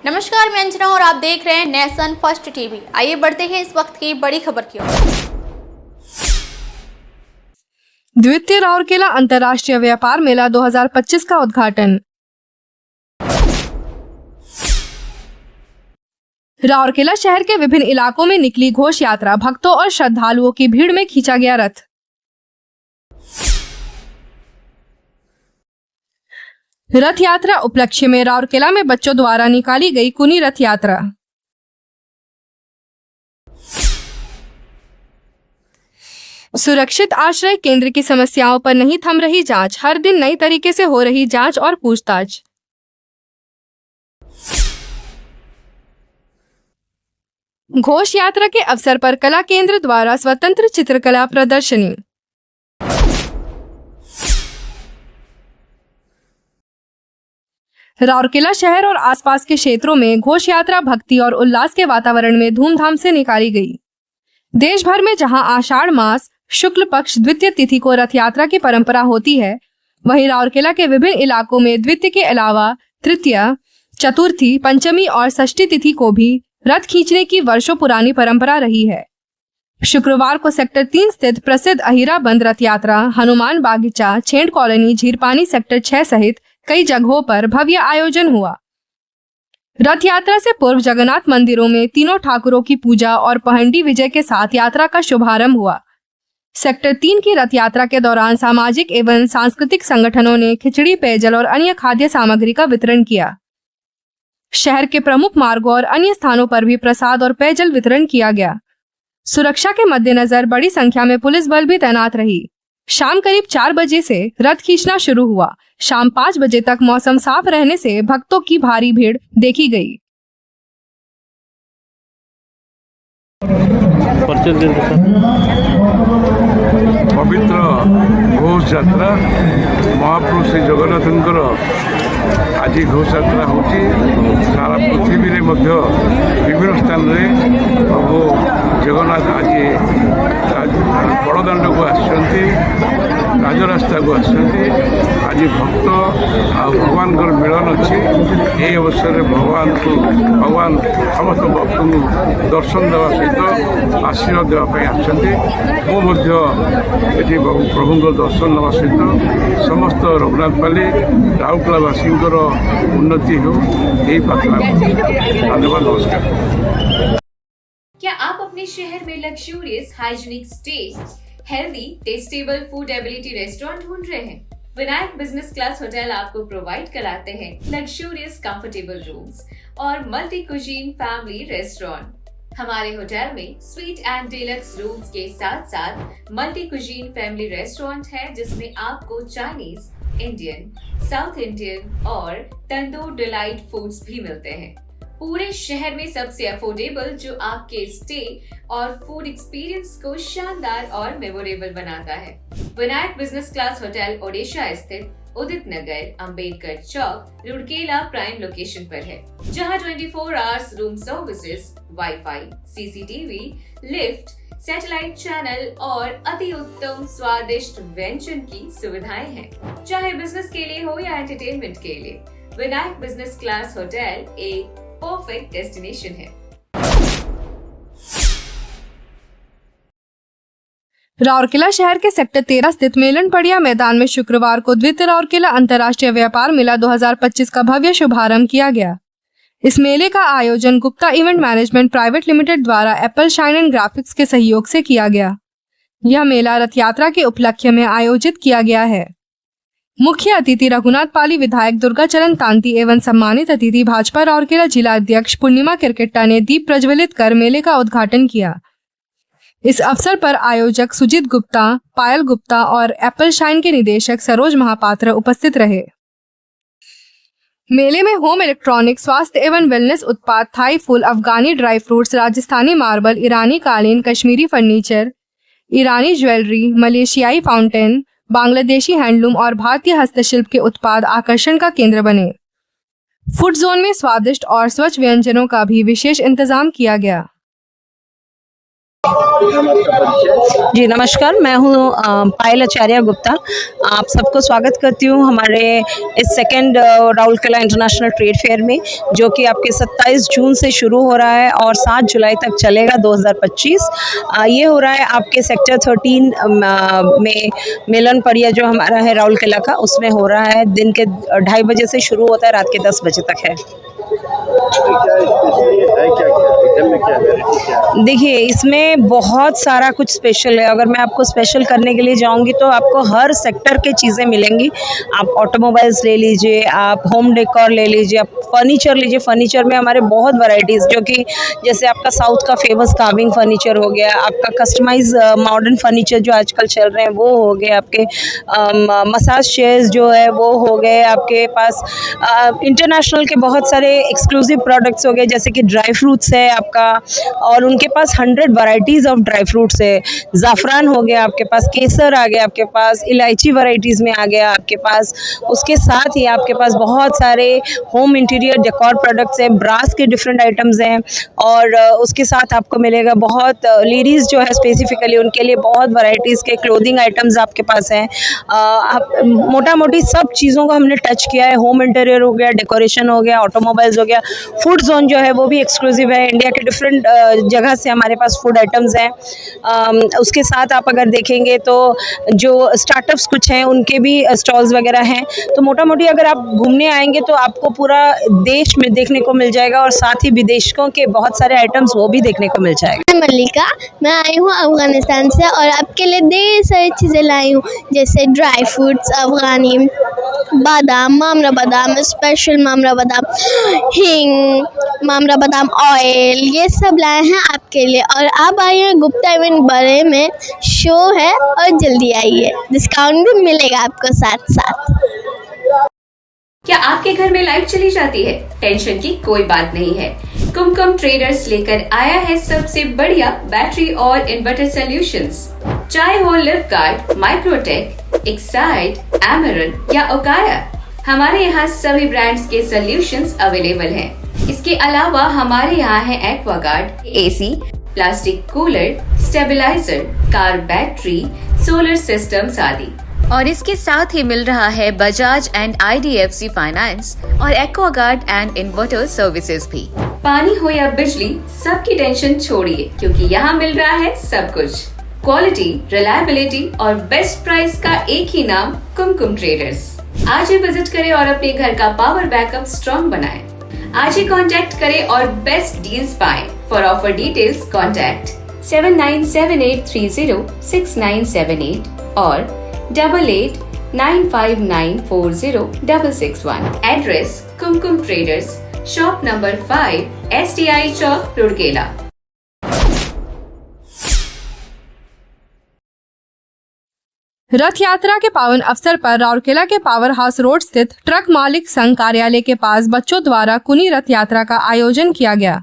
नमस्कार, मैं अंजना और आप देख रहे हैं नेशन फर्स्ट टीवी। आइए बढ़ते हैं इस वक्त की बड़ी खबर की ओर। द्वितीय राउरकेला अंतर्राष्ट्रीय व्यापार मेला 2025 का उद्घाटन। राउरकेला शहर के विभिन्न इलाकों में निकली घोष यात्रा, भक्तों और श्रद्धालुओं की भीड़ में खींचा गया रथ। रथ यात्रा उपलक्ष्य में राउरकेला में बच्चों द्वारा निकाली गई कुनी रथ यात्रा। सुरक्षित आश्रय केंद्र की समस्याओं पर नहीं थम रही जांच, हर दिन नई तरीके से हो रही जांच और पूछताछ। घोष यात्रा के अवसर पर कला केंद्र द्वारा स्वतंत्र चित्रकला प्रदर्शनी। राउरकेला शहर और आसपास के क्षेत्रों में घोष यात्रा भक्ति और उल्लास के वातावरण में धूमधाम से निकाली गई। देश भर में जहां आषाढ़ मास शुक्ल पक्ष द्वितीय तिथि को रथ यात्रा की परंपरा होती है, वहीं राउरकेला के विभिन्न इलाकों में द्वितीय के अलावा तृतीय, चतुर्थी, पंचमी और षष्ठी तिथि को भी रथ खींचने की वर्षों पुरानी परंपरा रही है। शुक्रवार को सेक्टर 3 स्थित प्रसिद्ध अहिरा बंद रथ यात्रा हनुमान बागीचा, छेड़ कॉलोनी, झीरपानी सेक्टर 6 सहित कई जगहों पर भव्य आयोजन हुआ। रथ यात्रा से पूर्व जगन्नाथ मंदिरों में तीनों ठाकुरों की पूजा और पहंडी विजय के साथ यात्रा का शुभारंभ हुआ। सेक्टर 3 की रथ यात्रा के दौरान सामाजिक एवं सांस्कृतिक संगठनों ने खिचड़ी, पेयजल और अन्य खाद्य सामग्री का वितरण किया। शहर के प्रमुख मार्गों और अन्य स्थानों पर भी प्रसाद और पेयजल वितरण किया गया। सुरक्षा के मद्देनजर बड़ी संख्या में पुलिस बल भी तैनात रही। शाम करीब 4 बजे से रथ खींचना शुरू हुआ। शाम 5 बजे तक मौसम साफ रहने से भक्तों की भारी भीड़ देखी गई। पवित्र घोष यात्रा महाप्रभु श्री जगन्नाथंकर आज घोष यात्रा होची। सारा पृथ्वी रे मध्य विभिन्न स्थान रे प्रभु जगन्नाथ आज बड़दाण्ड को आसछन्ति, राजरास्ता को आसछन्ति। आज भक्त आ भगवान मिलन अच्छी। ये अवसर में भगवान समस्त भक्त को दर्शन देवा सहित आशीर्वाद देवाई आसछन्ति। मु प्रभु दर्शन नेवा सहित समस्त रघुनाथपाली राउरकेलावासी उन्नति हो, यही प्रार्थना। धन्यवाद, नमस्कार। क्या आप अपने शहर में luxurious, hygienic stay, healthy, testable food ability restaurant ढूंढ रहे हैं? विनायक बिजनेस क्लास होटल आपको प्रोवाइड कराते हैं लग्जूरियस कंफर्टेबल रूम्स और मल्टी कुजीन फैमिली रेस्टोरेंट। हमारे होटल में स्वीट एंड डिलक्स रूम्स के साथ साथ मल्टी कुजीन फैमिली रेस्टोरेंट है, जिसमें आपको चाइनीज, इंडियन, साउथ इंडियन और तंदूर डिलाइट फूड्स भी मिलते हैं। पूरे शहर में सबसे अफोर्डेबल, जो आपके स्टे और फूड एक्सपीरियंस को शानदार और मेमोरेबल बनाता है। Vinayak business class hotel Odisha स्थित उदित नगर, अंबेडकर चौक, रुड़केला प्राइम लोकेशन पर है, जहां 24 hours room services, wifi, CCTV, lift, satellite channel और अति उत्तम स्वादिष्ट व्यंजन की सुविधाएं हैं। चाहे बिजनेस के लिए हो या एंटरटेनमेंट के लिए, विनायक बिजनेस क्लास होटल एक परफेक्ट डेस्टिनेशन है। राउरकेला शहर के सेक्टर 13 स्थित मेलन पड़िया मैदान में शुक्रवार को द्वितीय राउरकेला अंतर्राष्ट्रीय व्यापार मेला 2025 का भव्य शुभारंभ किया गया। इस मेले का आयोजन Gupta event management private limited द्वारा एप्पल शाइन एंड ग्राफिक्स के सहयोग से किया गया। यह मेला रथ यात्रा के उपलक्ष्य में आयोजित किया गया है। मुख्य अतिथि रघुनाथपाली विधायक दुर्गाचरण तांती एवं सम्मानित अतिथि भाजपा राउरकेला जिला अध्यक्ष पूर्णिमा किरकेट्टा ने दीप प्रज्वलित कर मेले का उद्घाटन किया। इस अवसर पर आयोजक सुजीत गुप्ता, पायल गुप्ता और एप्पल शाइन के निदेशक सरोज महापात्र उपस्थित रहे। मेले में होम इलेक्ट्रॉनिक, स्वास्थ्य एवं वेलनेस उत्पाद, थाई फूल, अफगानी ड्राई फ्रूट्स, राजस्थानी मार्बल, ईरानी कालीन, कश्मीरी फर्नीचर, ईरानी ज्वेलरी, मलेशियाई फाउंटेन, बांग्लादेशी हैंडलूम और भारतीय हस्तशिल्प के उत्पाद आकर्षण का केंद्र बने। फूड जोन में स्वादिष्ट और स्वच्छ व्यंजनों का भी विशेष इंतजाम किया गया। जी नमस्कार, मैं हूँ पायल आचार्य गुप्ता। आप सबको स्वागत करती हूँ हमारे इस second Rourkela international trade fair में, जो कि आपके 27 जून से शुरू हो रहा है और 7 जुलाई तक चलेगा 2025। ये हो रहा है आपके सेक्टर 13 में मिलन परिया जो हमारा है राउरकेला का, उसमें हो रहा है। दिन के 2:30 बजे से शुरू होता है, रात के 10 बजे तक है। देखिए, इसमें बहुत सारा कुछ स्पेशल है। अगर मैं आपको स्पेशल करने के लिए जाऊंगी तो आपको हर सेक्टर के चीज़ें मिलेंगी। आप ऑटोमोबाइल्स ले लीजिए, आप होम डेकोर ले लीजिए, आप फर्नीचर लीजिए। फर्नीचर में हमारे बहुत वैरायटीज़, जो कि जैसे आपका साउथ का फेमस कार्विंग फर्नीचर हो गया, आपका कस्टमाइज मॉडर्न फर्नीचर जो आजकल चल रहे हैं वो हो गए, आपके मसाज चेयर्स जो है वो हो गए, आपके पास इंटरनेशनल के बहुत सारे एक्सक्लूसिव प्रोडक्ट्स हो गए, जैसे कि ड्राई फ्रूट्स है आपका, और उनके पास 100 वैरायटीज़ ऑफ ड्राई फ्रूट्स है। ज़ाफ़रान हो गया आपके पास, केसर आ गया आपके पास, इलायची वैरायटीज़ में आ गया आपके पास। उसके साथ ही आपके पास बहुत सारे होम इंटीरियर डेकोर प्रोडक्ट्स हैं, ब्रास के डिफरेंट आइटम्स हैं, और उसके साथ आपको मिलेगा बहुत लेडीज़ जो है स्पेसिफिकली उनके लिए बहुत वैरायटीज़ के क्लोथिंग आइटम्स आपके पास हैं। मोटा मोटी सब चीज़ों को हमने टच किया है। होम इंटीरियर हो गया, डेकोरेशन हो गया, ऑटोमोबाइल्स हो गया, फूड जोन जो है वो भी एक्सक्लूसिव है। इंडिया के डिफरेंट जगह से हमारे पास फूड आइटम्स हैं। उसके साथ आप अगर देखेंगे तो जो स्टार्टअप्स कुछ हैं उनके भी स्टॉल्स वगैरह हैं। तो मोटा मोटी अगर आप घूमने आएंगे तो आपको पूरा देश में देखने को मिल जाएगा, और साथ ही विदेशों के बहुत सारे आइटम्स वो भी देखने को मिल जाएगा। मैं मल्लिका, मैं आई हूँ अफगानिस्तान से और आपके लिए ढेर सारी चीज़ें लाई हूँ, जैसे ड्राई फ्रूट्स अफगानी, बादाम, मामरा बादाम, स्पेशल मामरा बादाम, हिंग, मामरा बादाम ऑयल, ये सब लाए हैं आपके लिए। और आप आइए, गुप्ता इवेंट बड़े में शो है और जल्दी आइए, डिस्काउंट भी मिलेगा आपको साथ साथ। क्या आपके घर में लाइट चली जाती है? टेंशन की कोई बात नहीं है। कुमकुम ट्रेडर्स लेकर आया है सबसे बढ़िया बैटरी और इन्वर्टर सॉल्यूशंस। चाहे हो लिफ्टगार्ड, माइक्रोटेक, एक्साइड, एमरन या ओकाया, हमारे यहाँ सभी ब्रांड्स के सॉल्यूशंस अवेलेबल हैं। इसके अलावा हमारे यहाँ है Aquaguard, AC, plastic cooler, stabiliser, car battery, solar systems आदि। और इसके साथ ही मिल रहा है बजाज एंड IDFC फाइनेंस और एक्वागार्ड एंड इन्वर्टर सर्विसेज भी। पानी हो या बिजली, सबकी टेंशन छोड़िए, क्योंकि यहाँ मिल रहा है सब कुछ। क्वालिटी, रिलायबिलिटी और बेस्ट प्राइस का एक ही नाम, कुमकुम ट्रेडर्स। आज ही विजिट करें और अपने घर का पावर बैकअप स्ट्रॉन्ग बनाएं। आज ही कांटेक्ट करें और बेस्ट डील्स पाएं। फॉर ऑफर डिटेल्स कांटेक्ट 7978306978 और 8895940661। एड्रेस कुमकुम ट्रेडर्स, शॉप नंबर 5, STI चौक, रुड़केला। रथ यात्रा के पावन अवसर पर राउरकेला के पावर हाउस रोड स्थित ट्रक मालिक संघ कार्यालय के पास बच्चों द्वारा कुनी रथ यात्रा का आयोजन किया गया।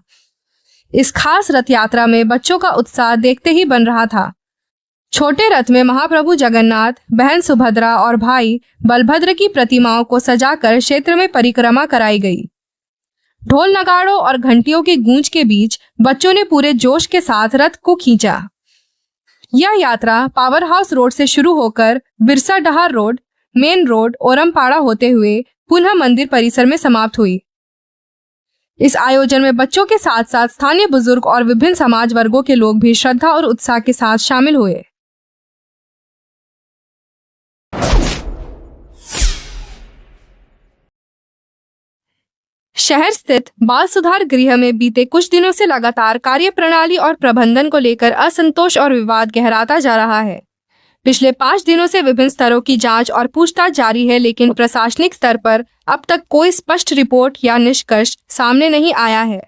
इस खास रथ यात्रा में बच्चों का उत्साह देखते ही बन रहा था। छोटे रथ में महाप्रभु जगन्नाथ, बहन सुभद्रा और भाई बलभद्र की प्रतिमाओं को सजाकर क्षेत्र में परिक्रमा कराई गई। ढोल नगाड़ों और घंटियों की गूंज के बीच बच्चों ने पूरे जोश के साथ रथ को खींचा। यह यात्रा पावर हाउस रोड से शुरू होकर बिरसा डहार रोड, मेन रोड, ओरमपाड़ा होते हुए पुनः मंदिर परिसर में समाप्त हुई। इस आयोजन में बच्चों के साथ साथ स्थानीय बुजुर्ग और विभिन्न समाज वर्गों के लोग भी श्रद्धा और उत्साह के साथ शामिल हुए। शहर स्थित बाल सुधार गृह में बीते कुछ दिनों से लगातार कार्य प्रणाली और प्रबंधन को लेकर असंतोष और विवाद गहराता जा रहा है। पिछले 5 दिनों से विभिन्न स्तरों की जांच और पूछताछ जारी है, लेकिन प्रशासनिक स्तर पर अब तक कोई स्पष्ट रिपोर्ट या निष्कर्ष सामने नहीं आया है।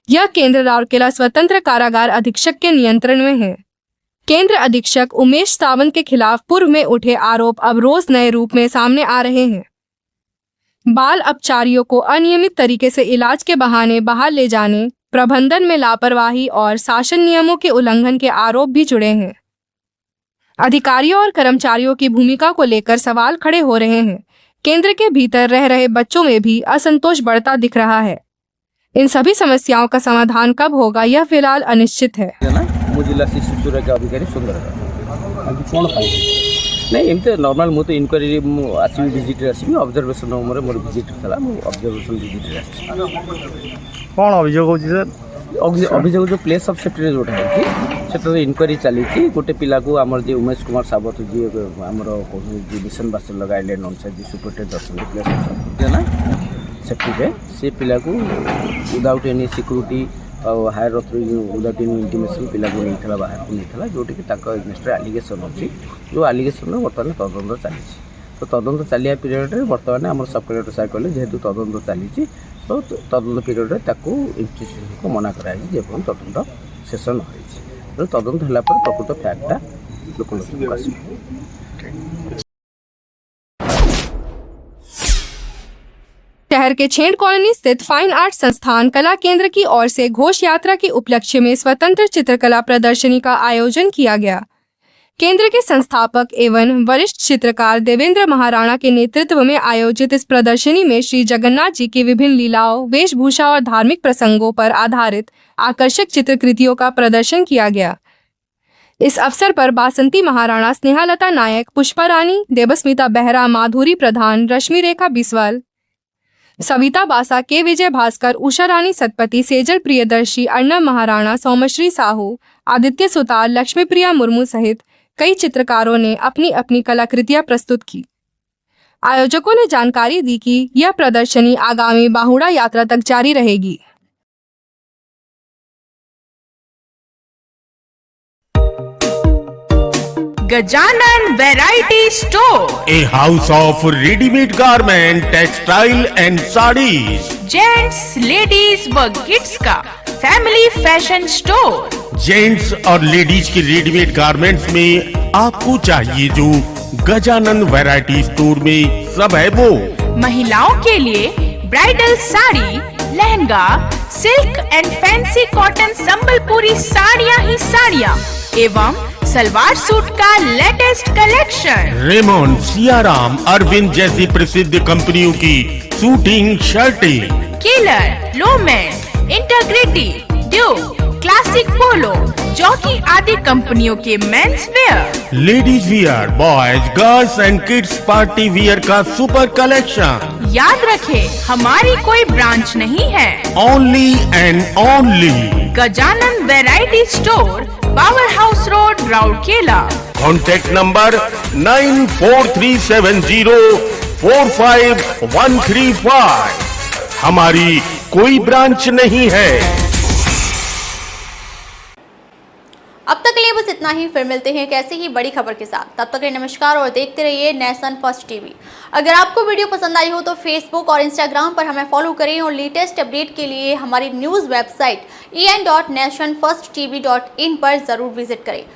यह केंद्र राउरकेला स्वतंत्र कारागार अधीक्षक के नियंत्रण में है। केंद्र अधीक्षक उमेश सावंत के खिलाफ पूर्व में उठे आरोप अब रोज नए रूप में सामने आ रहे हैं। बाल अपचारियों को अनियमित तरीके से इलाज के बहाने बाहर ले जाने, प्रबंधन में लापरवाही और शासन नियमों के उल्लंघन के आरोप भी जुड़े हैं। अधिकारियों और कर्मचारियों की भूमिका को लेकर सवाल खड़े हो रहे हैं। केंद्र के भीतर रह रहे बच्चों में भी असंतोष बढ़ता दिख रहा है। इन सभी समस्याओं का समाधान कब होगा, यह फिलहाल अनिश्चित है। मु जिला शिशु सुरक्षा अधिकारी सुंदरगढ़ कौन नहीं एमती नॉर्मल मु तो इनक्वारी आसबि विजिट आसबि ऑब्जर्वेशन मोर मोर विजिट था ऑब्जर्वेशन विजिट आसी कौन अभियोग होची सर अभियोग जो प्लेस ऑफ सेफ्टी जोटा है इनक्वारी चली गोटे पिला को आमर जी उमेश कुमार सावत जी आमर मिशन बास्टर गाइडलाइन अनुसार जी सुपरिटेंडेंट अच्छा प्लेस ऑफ ना सेफ्टी पे से पिला को विदाउट एनी सिक्योरिटी और हायर विदाउट एनी इंटीमेशन पिला को नहीं बाहर को नहीं जोटि कि एगेन्स्ट आलिगेसन अच्छी जो आलिगेसन बर्तमान तदंत चली तो तदंत चलिया पीरियड में बर्तमान आम सब कलेक्टर साहब कहले जेहेतु तदंत चली तो तदंत पीरियड में इंस्टीट्यूशन को मना कराई जेपर्यंत तदंत शेष न हो तदंत होला पर प्रकृत फैक्टा लोक आस शहर के छेड़ कॉलोनी स्थित फाइन आर्ट संस्थान कला केंद्र की ओर से घोष यात्रा के उपलक्ष्य में स्वतंत्र चित्रकला प्रदर्शनी का आयोजन किया गया। केंद्र के संस्थापक एवं वरिष्ठ चित्रकार देवेंद्र महाराणा के नेतृत्व में आयोजित इस प्रदर्शनी में श्री जगन्नाथ जी की विभिन्न लीलाओं, वेशभूषा और धार्मिक प्रसंगों पर आधारित आकर्षक चित्रकृतियों का प्रदर्शन किया गया। इस अवसर पर बासंती महाराणा, स्नेहालता नायक, पुष्पा रानी, देवस्मिता बेहरा, माधुरी प्रधान, रश्मि रेखा बिस्वाल, सविता बासा, के विजय भास्कर, उषा रानी सतपति, सेजल प्रियदर्शी, अर्णव महाराणा, सोमश्री साहू, आदित्य सुतार, लक्ष्मी प्रिया मुर्मू सहित कई चित्रकारों ने अपनी अपनी कलाकृतियां प्रस्तुत की। आयोजकों ने जानकारी दी कि यह प्रदर्शनी आगामी बाहुड़ा यात्रा तक जारी रहेगी। Gajanan Variety Store, a house of ready-made garment, textile and sarees. Gents, ladies व किड्स का फैमिली फैशन स्टोर। जेंट्स और लेडीज के रेडीमेड गारमेंट्स में आपको चाहिए जो गजानन वैरायटी स्टोर में सब है वो। महिलाओं के लिए bridal sari, lehenga, silk and fancy cotton Sambalpuri साड़ियाँ ही साड़ियाँ एवं सलवार सूट का latest collection. Raymond, Siyaram, Arvind जैसी प्रसिद्ध कंपनियों की सूटिंग शर्टें, Killer, Lawman, Integrity, Duke, Classic Polo, Jockey आदि कंपनियों के men's wear, ladies wear, boys, girls and kids party wear का सुपर कलेक्शन। याद रखें, हमारी कोई ब्रांच नहीं है, only and only Gajanan variety store, power house road, Rourkela. Contact number 9437045135। हमारी कोई ब्रांच नहीं है। अब तक के लिए बस इतना ही, फिर मिलते हैं कैसे ही बड़ी खबर के साथ। तब तक के लिए नमस्कार और देखते रहिए नेशन फर्स्ट टीवी। अगर आपको वीडियो पसंद आई हो तो फेसबुक और इंस्टाग्राम पर हमें फॉलो करें और लेटेस्ट अपडेट के लिए हमारी न्यूज़ वेबसाइट en.nationfirsttv.in पर जरूर विजिट करें।